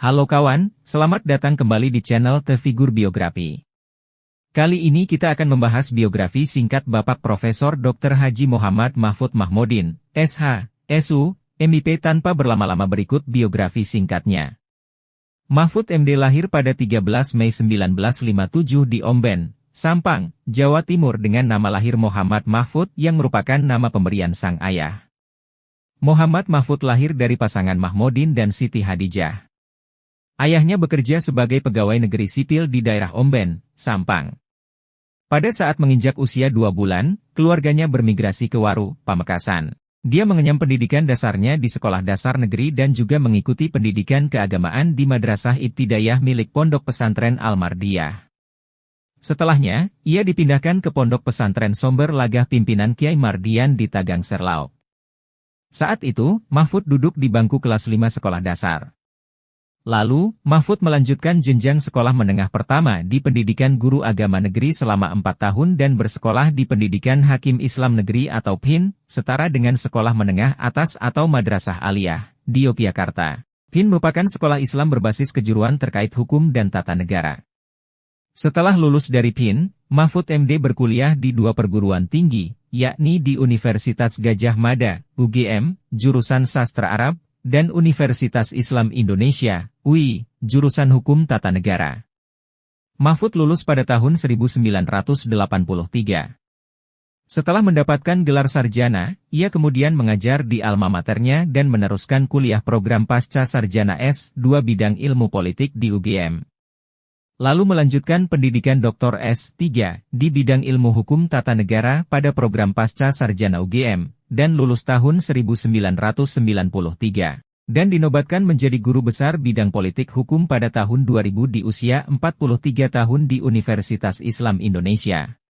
Halo kawan, selamat datang kembali di channel The Figur Biografi. Kali ini kita akan membahas biografi singkat Bapak Profesor Dr. Haji Muhammad Mahfud Mahmudin, SH, SU, MIP tanpa berlama-lama berikut biografi singkatnya. Mahfud MD lahir pada 13 Mei 1957 di Omben, Sampang, Jawa Timur dengan nama lahir Muhammad Mahfud yang merupakan nama pemberian sang ayah. Muhammad Mahfud lahir dari pasangan Mahmudin dan Siti Hadijah. Ayahnya bekerja sebagai pegawai negeri sipil di daerah Omben, Sampang. Pada saat menginjak usia 2 bulan, keluarganya bermigrasi ke Waru, Pamekasan. Dia mengenyam pendidikan dasarnya di sekolah dasar negeri dan juga mengikuti pendidikan keagamaan di Madrasah Ibtidaiyah milik Pondok Pesantren Al-Mardiyah. Setelahnya, ia dipindahkan ke Pondok Pesantren Somber Lagah pimpinan Kiai Mardian di Tagang Serlauk. Saat itu, Mahfud duduk di bangku kelas 5 sekolah dasar. Lalu, Mahfud melanjutkan jenjang sekolah menengah pertama di pendidikan guru agama negeri selama 4 tahun dan bersekolah di pendidikan Hakim Islam Negeri atau PHIN, setara dengan sekolah menengah atas atau Madrasah Aliyah, di Yogyakarta. PHIN merupakan sekolah Islam berbasis kejuruan terkait hukum dan tata negara. Setelah lulus dari PHIN, Mahfud MD berkuliah di 2 perguruan tinggi, yakni di Universitas Gadjah Mada, UGM, jurusan Sastra Arab, dan Universitas Islam Indonesia, UI, jurusan Hukum Tata Negara. Mahfud lulus pada tahun 1983. Setelah mendapatkan gelar sarjana, ia kemudian mengajar di alma maternya dan meneruskan kuliah program pasca sarjana S2 bidang ilmu politik di UGM. Lalu melanjutkan pendidikan Dr. S3 di bidang ilmu hukum tata negara pada program pasca sarjana UGM, dan lulus tahun 1993, dan dinobatkan menjadi guru besar bidang politik hukum pada tahun 2000 di usia 43 tahun di Universitas Islam Indonesia.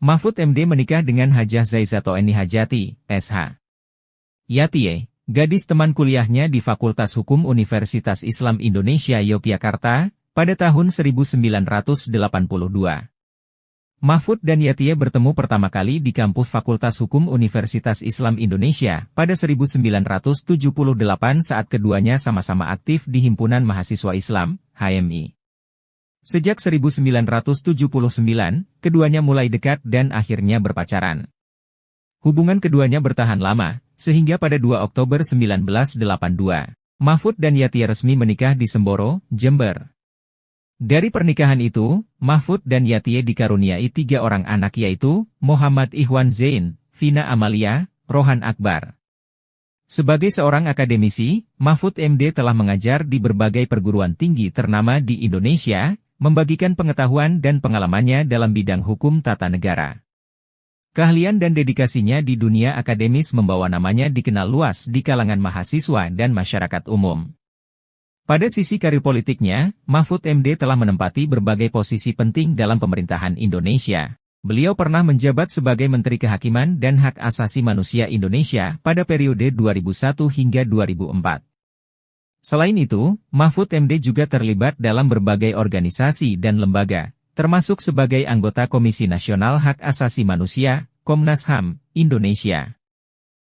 Mahfud MD menikah dengan Hajah Zaizato Eni Hajati, SH. Yatie, gadis teman kuliahnya di Fakultas Hukum Universitas Islam Indonesia Yogyakarta, pada tahun 1982. Mahfud dan Yatie bertemu pertama kali di kampus Fakultas Hukum Universitas Islam Indonesia pada 1978 saat keduanya sama-sama aktif di Himpunan Mahasiswa Islam, HMI. Sejak 1979, keduanya mulai dekat dan akhirnya berpacaran. Hubungan keduanya bertahan lama, sehingga pada 2 Oktober 1982, Mahfud dan Yatie resmi menikah di Semboro, Jember. Dari pernikahan itu, Mahfud dan Yatie dikaruniai 3 orang anak yaitu, Muhammad Ikhwan Zain, Vina Amalia, Rohan Akbar. Sebagai seorang akademisi, Mahfud MD telah mengajar di berbagai perguruan tinggi ternama di Indonesia, membagikan pengetahuan dan pengalamannya dalam bidang hukum tata negara. Keahlian dan dedikasinya di dunia akademis membawa namanya dikenal luas di kalangan mahasiswa dan masyarakat umum. Pada sisi karir politiknya, Mahfud MD telah menempati berbagai posisi penting dalam pemerintahan Indonesia. Beliau pernah menjabat sebagai Menteri Kehakiman dan Hak Asasi Manusia Indonesia pada periode 2001 hingga 2004. Selain itu, Mahfud MD juga terlibat dalam berbagai organisasi dan lembaga, termasuk sebagai anggota Komisi Nasional Hak Asasi Manusia, Komnas HAM, Indonesia.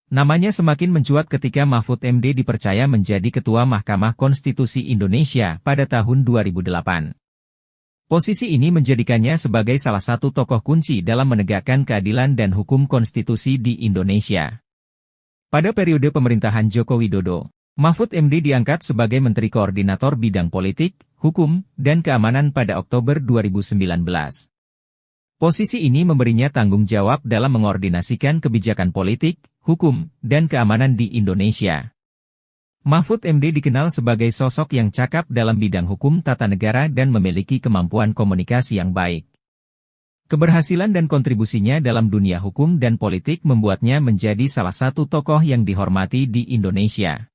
Namanya semakin mencuat ketika Mahfud MD dipercaya menjadi Ketua Mahkamah Konstitusi Indonesia pada tahun 2008. Posisi ini menjadikannya sebagai salah satu tokoh kunci dalam menegakkan keadilan dan hukum konstitusi di Indonesia. Pada periode pemerintahan Joko Widodo, Mahfud MD diangkat sebagai Menteri Koordinator Bidang Politik, Hukum, dan Keamanan pada Oktober 2019. Posisi ini memberinya tanggung jawab dalam mengordinasikan kebijakan politik, hukum, dan keamanan di Indonesia. Mahfud MD dikenal sebagai sosok yang cakap dalam bidang hukum tata negara dan memiliki kemampuan komunikasi yang baik. Keberhasilan dan kontribusinya dalam dunia hukum dan politik membuatnya menjadi salah satu tokoh yang dihormati di Indonesia.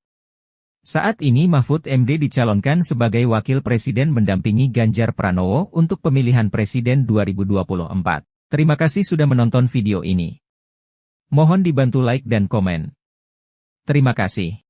Saat ini Mahfud MD dicalonkan sebagai Wakil Presiden mendampingi Ganjar Pranowo untuk pemilihan Presiden 2024. Terima kasih sudah menonton video ini. Mohon dibantu like dan komen. Terima kasih.